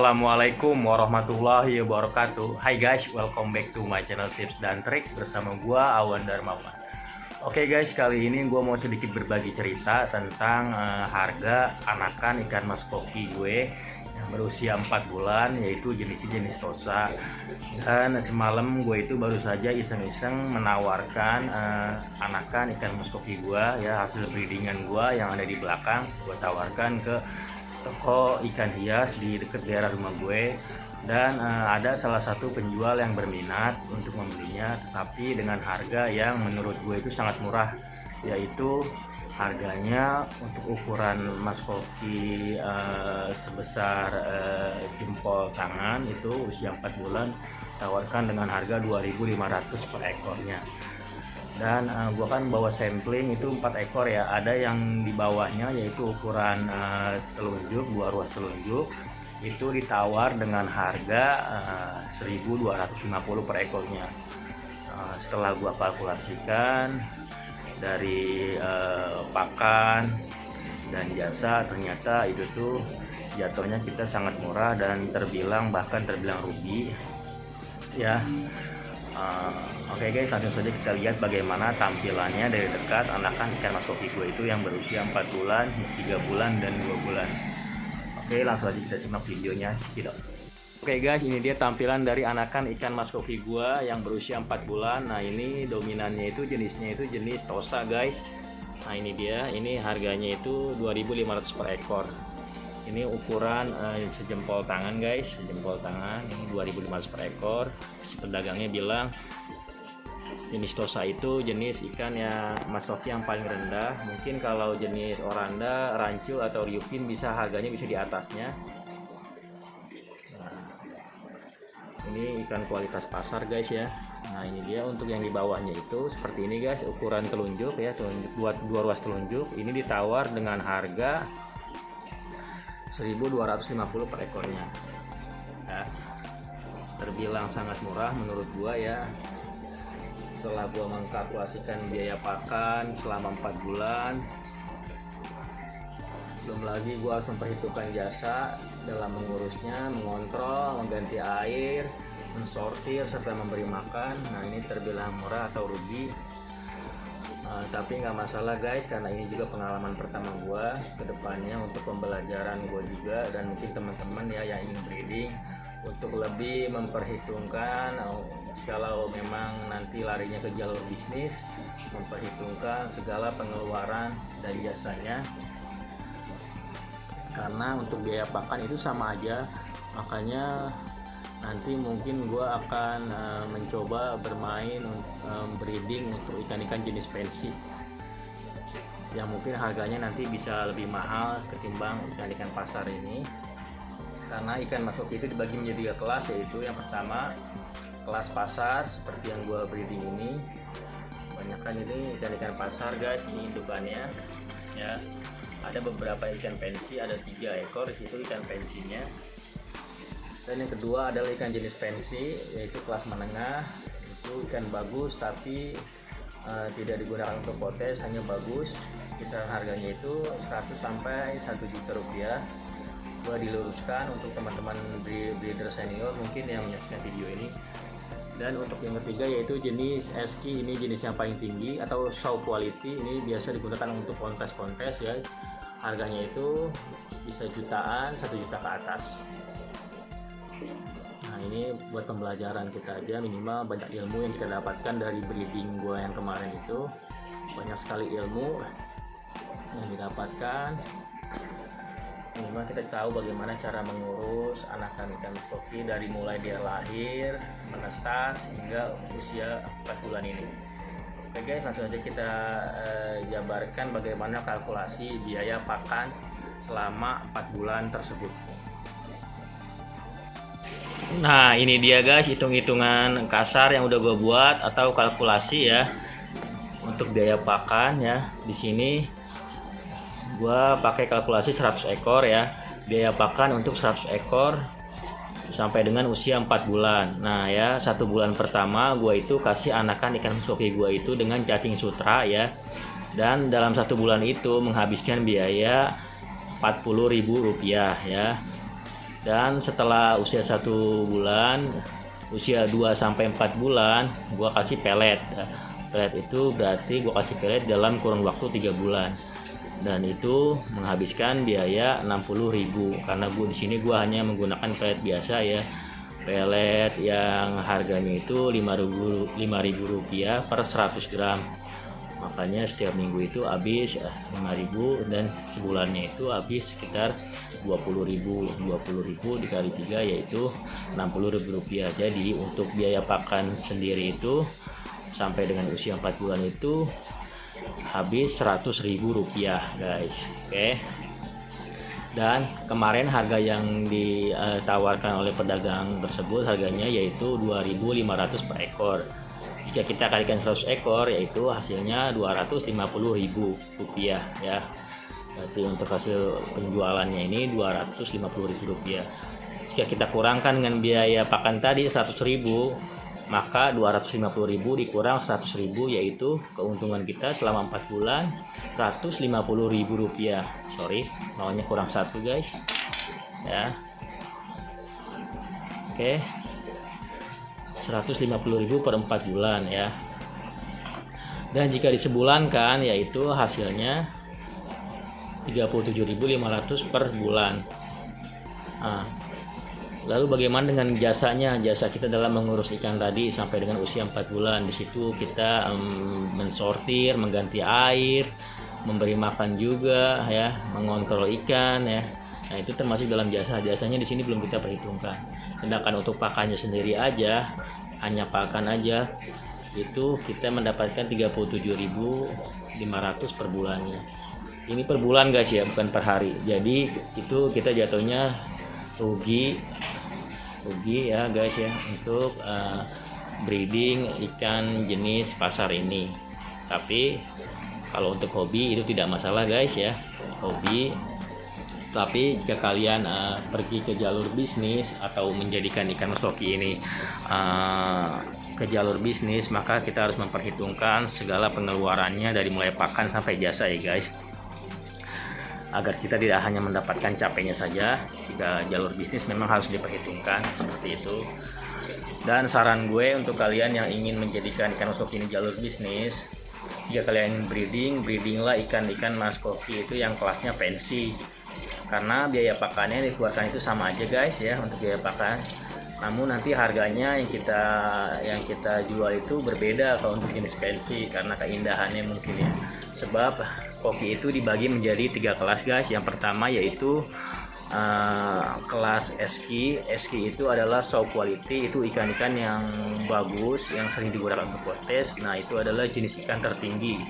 Assalamualaikum warahmatullahi wabarakatuh. Hai guys, welcome back to my channel Tips dan Trik bersama gua Awan Darmawan. Oke guys, kali ini gua mau sedikit berbagi cerita tentang harga anakan ikan mas koki gue yang berusia 4 bulan, yaitu jenis tosa. Dan semalam gue itu baru saja iseng-iseng menawarkan anakan ikan mas koki gua, ya, hasil breedingan gua yang ada di belakang. Gua tawarkan ke toko ikan hias di dekat daerah rumah gue, dan ada salah satu penjual yang berminat untuk membelinya, tetapi dengan harga yang menurut gue itu sangat murah, yaitu harganya untuk ukuran mas koki sebesar jempol tangan itu usia 4 bulan tawarkan dengan harga 2.500 per ekornya. Dan gua kan bawa sampling itu 4 ekor ya, ada yang di bawahnya yaitu ukuran telunjuk, 2 ruas telunjuk itu ditawar dengan harga 1.250 per ekornya. Setelah gua kalkulasikan dari pakan dan jasa, ternyata itu tuh jatuhnya kita sangat murah dan bahkan terbilang rugi ya. Oke guys, langsung saja kita lihat bagaimana tampilannya dari dekat anakan ikan mas koki gue itu yang berusia 4 bulan, 3 bulan, dan 2 bulan. Oke, langsung aja kita simak videonya. Cekidot. Oke guys, ini dia tampilan dari anakan ikan mas koki gue yang berusia 4 bulan. Nah, ini dominannya itu jenisnya itu jenis tosa guys. Nah, ini dia, ini harganya itu 2.500 per ekor. Ini ukuran sejempol tangan guys, sejempol tangan, ini 2.500 per ekor. Si pedagangnya bilang jenis tosa itu jenis ikan ya mas koki yang paling rendah. Mungkin kalau jenis oranda, rancul atau riupin harganya bisa di atasnya. Nah, ini ikan kualitas pasar guys ya. Nah, ini dia untuk yang di bawahnya itu seperti ini guys, ukuran telunjuk ya, telunjuk dua ruas telunjuk. Ini ditawar dengan harga 1.250 per ekornya ya. Terbilang sangat murah menurut gua ya. Setelah gua mengkalkulasikan biaya pakan selama 4 bulan, belum lagi gua harus memperhitungkan jasa dalam mengurusnya, mengontrol, mengganti air, mensortir, serta memberi makan. Nah, ini terbilang murah atau rugi. Tapi nggak masalah guys, karena ini juga pengalaman pertama gua. Kedepannya untuk pembelajaran gua juga, dan mungkin teman-teman ya yang ingin breeding untuk lebih memperhitungkan kalau memang nanti larinya ke jalur bisnis, memperhitungkan segala pengeluaran dan jasanya, karena untuk biaya pakan itu sama aja. Makanya nanti mungkin gue akan mencoba bermain breeding untuk ikan-ikan jenis pensi yang mungkin harganya nanti bisa lebih mahal ketimbang ikan-ikan pasar ini, karena ikan mas koki itu dibagi menjadi 3 kelas, yaitu yang pertama kelas pasar seperti yang gue breeding ini. Banyakkan ini ikan-ikan pasar guys, ini indukannya ya. Ada beberapa ikan pensi, ada 3 ekor di situ ikan pensinya. Dan yang kedua adalah ikan jenis pensi, yaitu kelas menengah. Itu ikan bagus tapi tidak digunakan untuk potes, hanya bagus. Kisaran harganya itu 100 sampai 1 juta rupiah. Gua diluruskan untuk teman-teman breeder senior mungkin yang menyaksikan video ini. Dan untuk yang ketiga yaitu jenis eski, ini jenis yang paling tinggi atau show quality. Ini biasa digunakan untuk kontes-kontes ya. Harganya itu bisa jutaan, 1 juta ke atas. Nah, ini buat pembelajaran kita aja, minimal banyak ilmu yang kita dapatkan dari breeding gua yang kemarin itu. Banyak sekali ilmu yang didapatkan. Minimal kita tahu bagaimana cara mengurus anakan ikan mas koki dari mulai dia lahir, menetas hingga usia 4 bulan ini. Oke guys, langsung aja kita jabarkan bagaimana kalkulasi biaya pakan selama 4 bulan tersebut. Nah, ini dia guys, hitung-hitungan kasar yang udah gue buat atau kalkulasi ya untuk biaya pakan ya. Di sini gue pakai kalkulasi 100 ekor ya. Biaya pakan untuk 100 ekor sampai dengan usia 4 bulan. Nah ya, 1 bulan pertama gue itu kasih anakan ikan mas koki gue itu dengan cacing sutra ya. Dan dalam 1 bulan itu menghabiskan biaya Rp40.000 ya. Dan setelah usia 1 bulan, usia 2 sampai 4 bulan, gua kasih pelet. Pelet itu berarti gua kasih pelet dalam kurun waktu 3 bulan. Dan itu menghabiskan biaya 60.000 karena di sini gua hanya menggunakan pelet biasa ya. Pelet yang harganya itu 5.000 rupiah per 100 gram. Makanya setiap minggu itu habis 5.000 dan sebulannya itu habis sekitar 20.000 dikali 3 yaitu 60.000 rupiah. Jadi untuk biaya pakan sendiri itu sampai dengan usia 4 bulan itu habis 100.000 rupiah guys. Oke. Dan kemarin harga yang ditawarkan oleh pedagang tersebut harganya yaitu 2.500 per ekor. Jika kita kalikan 100 ekor yaitu hasilnya 250.000 rupiah ya. Berarti untuk hasil penjualannya ini 250.000 rupiah. Jika kita kurangkan dengan biaya pakan tadi 100.000, maka 250.000 dikurang 100.000 yaitu keuntungan kita selama 4 bulan 150.000 rupiah. Sorry, maunya kurang 1 guys ya. Oke, 150.000 per 4 bulan ya. Dan jika disebulankan yaitu hasilnya 37.500 per bulan. Nah, lalu bagaimana dengan jasanya? Jasa kita dalam mengurus ikan tadi sampai dengan usia 4 bulan. Di situ kita mensortir, mengganti air, memberi makan juga ya, mengontrol ikan ya. Nah, itu termasuk dalam jasa. Jasanya di sini belum kita perhitungkan. Sedangkan untuk pakannya sendiri aja, hanya pakan aja itu kita mendapatkan 37.500 per bulannya. Ini per bulan guys ya, bukan per hari. Jadi itu kita jatuhnya rugi ya guys ya untuk breeding ikan jenis pasar ini. Tapi kalau untuk hobi itu tidak masalah guys ya, hobi. Tapi jika kalian pergi ke jalur bisnis atau menjadikan ikan mas koki ini ke jalur bisnis, maka kita harus memperhitungkan segala pengeluarannya dari mulai pakan sampai jasa ya guys, agar kita tidak hanya mendapatkan capeknya saja. Jika jalur bisnis memang harus diperhitungkan seperti itu. Dan saran gue untuk kalian yang ingin menjadikan ikan mas koki ini jalur bisnis, jika kalian breedinglah ikan-ikan mas koki itu yang kelasnya pensi, karena biaya pakannya dikeluarkan itu sama aja guys ya untuk biaya pakan. Namun nanti harganya yang kita jual itu berbeda kalau untuk jenis pensi karena keindahannya mungkin ya. Sebab koki itu dibagi menjadi 3 kelas guys. Yang pertama yaitu kelas eski. Eski itu adalah show quality, itu ikan-ikan yang bagus yang sering digunakan untuk kontes. Nah, itu adalah jenis ikan tertinggi,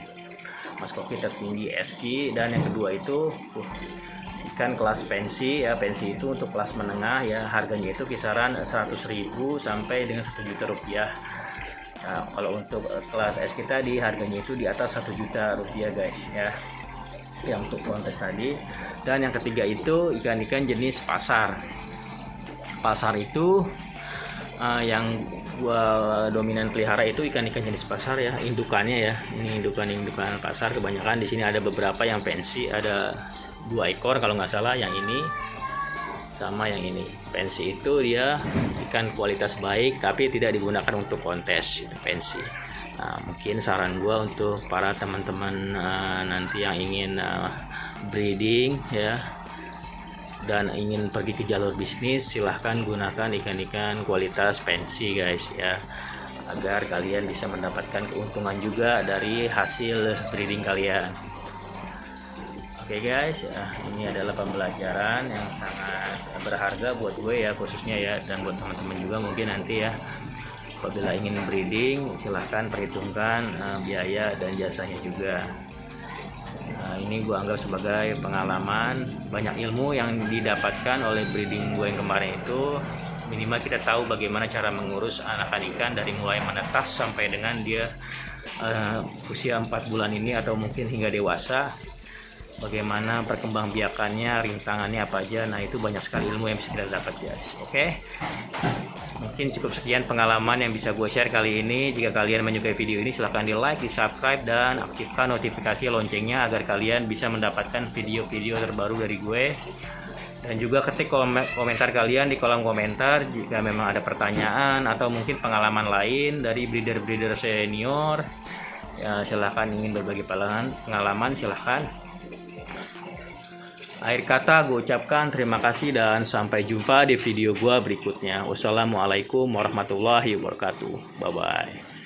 mas koki tertinggi eski. Dan yang kedua itu ikan kelas pensi ya. Pensi itu untuk kelas menengah ya, harganya itu kisaran 100.000 sampai dengan 1 juta rupiah. Nah, kalau untuk kelas eski tadi harganya itu di atas 1 juta rupiah guys ya, yang untuk kontes tadi. Dan yang ketiga itu ikan-ikan jenis pasar. Pasar itu yang gua dominan pelihara itu ikan-ikan jenis pasar ya, indukannya ya. Ini indukan pasar kebanyakan. Di sini ada beberapa yang pensi, ada 2 ekor kalau nggak salah, yang ini sama yang ini. Pensi itu dia ikan kualitas baik tapi tidak digunakan untuk kontes pensi. Nah, mungkin saran gua untuk para teman-teman nanti yang ingin breeding ya dan ingin pergi ke jalur bisnis, silahkan gunakan ikan-ikan kualitas pensi guys ya, agar kalian bisa mendapatkan keuntungan juga dari hasil breeding kalian. Oke guys, ini adalah pembelajaran yang sangat berharga buat gue ya khususnya ya, dan buat teman-teman juga mungkin nanti ya apabila ingin breeding silahkan perhitungkan biaya dan jasanya juga. Ini gue anggap sebagai pengalaman, banyak ilmu yang didapatkan oleh breeding gue yang kemarin itu. Minimal kita tahu bagaimana cara mengurus anakan ikan dari mulai menetas sampai dengan dia usia 4 bulan ini atau mungkin hingga dewasa. Bagaimana perkembangbiakannya, rintangannya apa aja. Nah, itu banyak sekali ilmu yang bisa kita dapat guys. Oke, mungkin cukup sekian pengalaman yang bisa gue share kali ini. Jika kalian menyukai video ini silahkan di like, di subscribe, dan aktifkan notifikasi loncengnya agar kalian bisa mendapatkan video-video terbaru dari gue. Dan juga ketik komentar kalian di kolom komentar jika memang ada pertanyaan atau mungkin pengalaman lain dari breeder-breeder senior. Ya, silahkan ingin berbagi pengalaman, silahkan. Akhir kata gue ucapkan terima kasih dan sampai jumpa di video gue berikutnya. Wassalamualaikum warahmatullahi wabarakatuh. Bye bye.